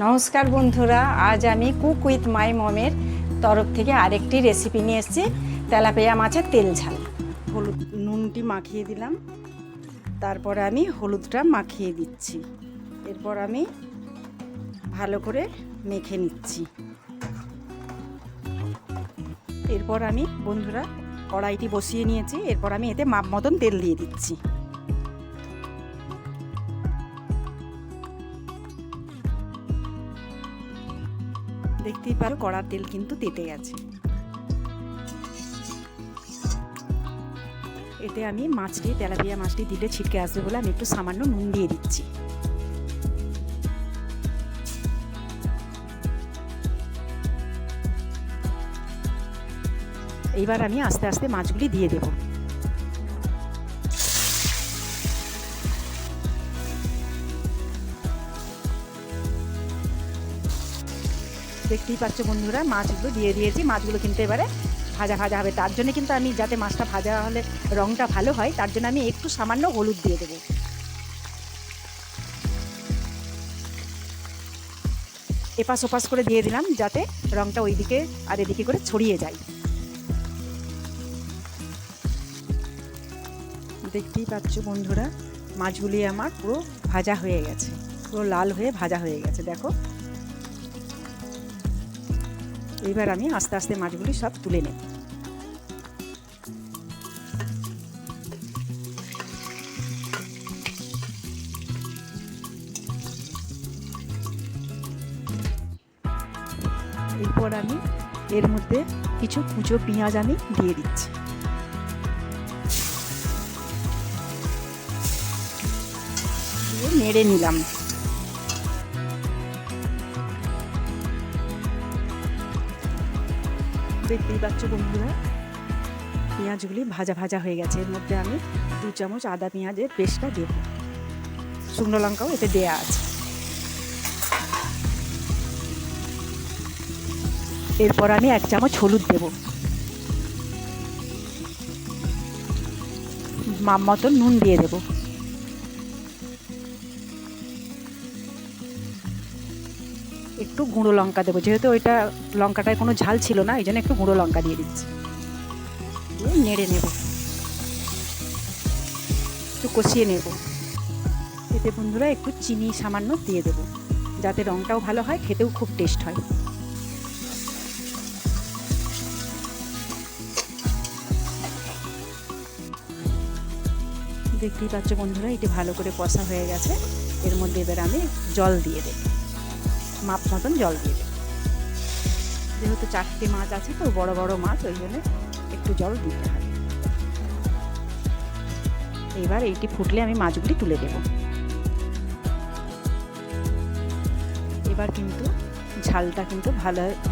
নমস্কার বন্ধুরা, আজ আমি কুক উইথ মাই মমের তরফ থেকে আরেকটি রেসিপি নিয়ে এসেছি, তেলাপিয়া মাছের তেল ঝাল। হলুদ নুনটি মাখিয়ে দিলাম, তারপরে আমি হলুদটা মাখিয়ে দিচ্ছি। এরপর আমি ভালো করে মেখে নিচ্ছি। এরপর আমি বন্ধুরা কড়াইটি বসিয়ে নিয়েছি। এরপর আমি এতে মাপ মতন তেল দিয়ে দিচ্ছি। দেখতেই পারো কড়ার তেল কিন্তু তেতে গেছে। এতে আমি মাছটি, তেলাপিয়া মাছটি দিলে ছিটকে আসবে বলে আমি একটু সামান্য নুন দিয়ে দিচ্ছি। এইবার আমি আস্তে আস্তে মাছগুলি দিয়ে দেব। দেখতেই পাচ্ছ বন্ধুরা, মাছগুলো দিয়ে দিয়েছি। মাছগুলো কিন্তু এবারে ভাজা ভাজা হবে। তার জন্য কিন্তু আমি, যাতে মাছটা ভাজা হলে রঙটা ভালো হয়, তার জন্য আমি একটু সামান্য হলুদ দিয়ে দেবো। এপাশ ওপাশ করে দিয়ে দিলাম, যাতে রঙটা ওইদিকে আর এদিকে করে ছড়িয়ে যায়। দেখতেই পাচ্ছ বন্ধুরা, মাছগুলি আমার পুরো ভাজা হয়ে গেছে, পুরো লাল হয়ে ভাজা হয়ে গেছে। দেখো, এইবার আমি আস্তে আস্তে মাছগুলি সব তুলে নেব। এরপর আমি এর মধ্যে কিছু কুচো পেঁয়াজ আমি দিয়ে দিচ্ছি। নেড়ে নিলাম। দেখতেই পাচ্ছ বন্ধুরা, পেঁয়াজগুলি ভাজা ভাজা হয়ে গেছে। এর মধ্যে আমি 2 চামচ আদা পেঁয়াজের পেস্টটা দেব। শুকনো লঙ্কাও এতে দেয়া আছে। এরপর আমি 1 চামচ হলুদ দেব। মাপ মতো নুন দিয়ে দেব। একটু গুঁড়ো লঙ্কা দেবো, যেহেতু ওইটা লঙ্কাটায় কোনো ঝাল ছিল না, এই জন্য একটু গুঁড়ো লঙ্কা দিয়ে দিচ্ছি। দিয়ে নেড়ে নেব, একটু কষিয়ে নেব। এতে বন্ধুরা একটু চিনি সামান্য দিয়ে দেব, যাতে রঙটাও ভালো হয়, খেতেও খুব টেস্ট হয়। দেখতেই পাচ্ছ বন্ধুরা, এটি ভালো করে কষা হয়ে গেছে। এর মধ্যে এবার আমি জল দিয়ে দেব, মাপ মতন জল দিয়ে দেব। যেহেতু 4টে মাছ আছে, তো বড় বড় মাছ, ওই জন্য একটু জল দিতে হয়। এবার এইটি ফুটলে আমি মাছগুলি তুলে দেব। এবার কিন্তু ঝালটা কিন্তু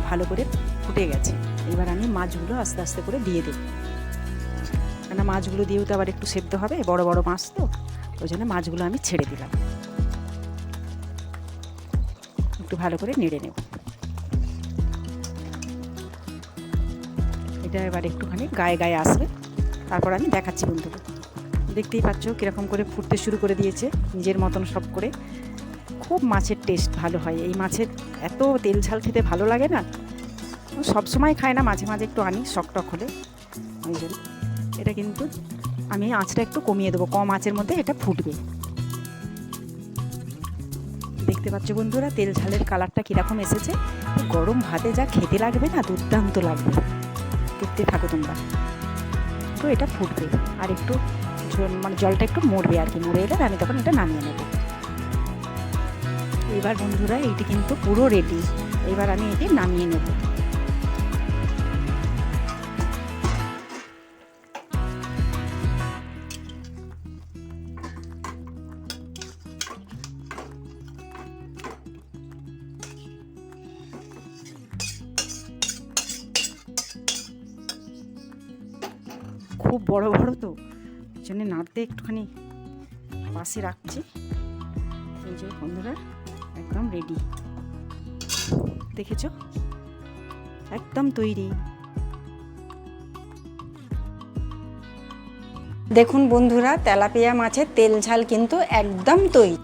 ভালো করে ফুটে গেছে। এবার আমি মাছগুলো আস্তে আস্তে করে দিয়ে দেব, কেননা মাছগুলো দিয়েও তো আবার একটু সেদ্ধ হবে, বড় বড় মাছ তো, ওই জন্য মাছগুলো আমি ছেড়ে দিলাম। একটু ভালো করে নেড়ে নেব। এটা এবার একটুখানি গায়ে গায়ে আসবে, তারপর আমি দেখাচ্ছি বন্ধুরা। দেখতেই পাচ্ছ কীরকম করে ফুটতে শুরু করে দিয়েছে, নিজের মতন সব করে। খুব মাছের টেস্ট ভালো হয়। এই মাছের এত তেল ঝাল খেতে ভালো লাগে না, সব সময় খায় না, মাঝে মাঝে একটু আনি শক টক হলে, ওই জন্য। এটা কিন্তু আমি আঁচটা একটু কমিয়ে দেবো, কম আঁচের মধ্যে এটা ফুটবে। দেখতে পাচ্ছ বন্ধুরা, তেল ঝালের কালারটা কীরকম এসেছে। গরম ভাতে যা খেতে লাগবে না, দুর্দান্ত লাগবে। দেখতে থাকো তোমরা। তো এটা ফুটবে আর একটু মানে জলটা একটু মরবে আর কি, মরে এলে আমি তখন এটা নামিয়ে নেব। এবার বন্ধুরা এইটি কিন্তু পুরো রেডি। এবার আমি এটি নামিয়ে নেব। খুব বড় বড় তো, এই জন্য নাড়তে একটুখানি পাশে রাখছি। এই যে বন্ধুরা, একদম রেডি। দেখেছো, একদম তৈরি। দেখুন বন্ধুরা, তেলাপিয়া মাছের তেল ঝাল কিন্তু একদম তৈরি।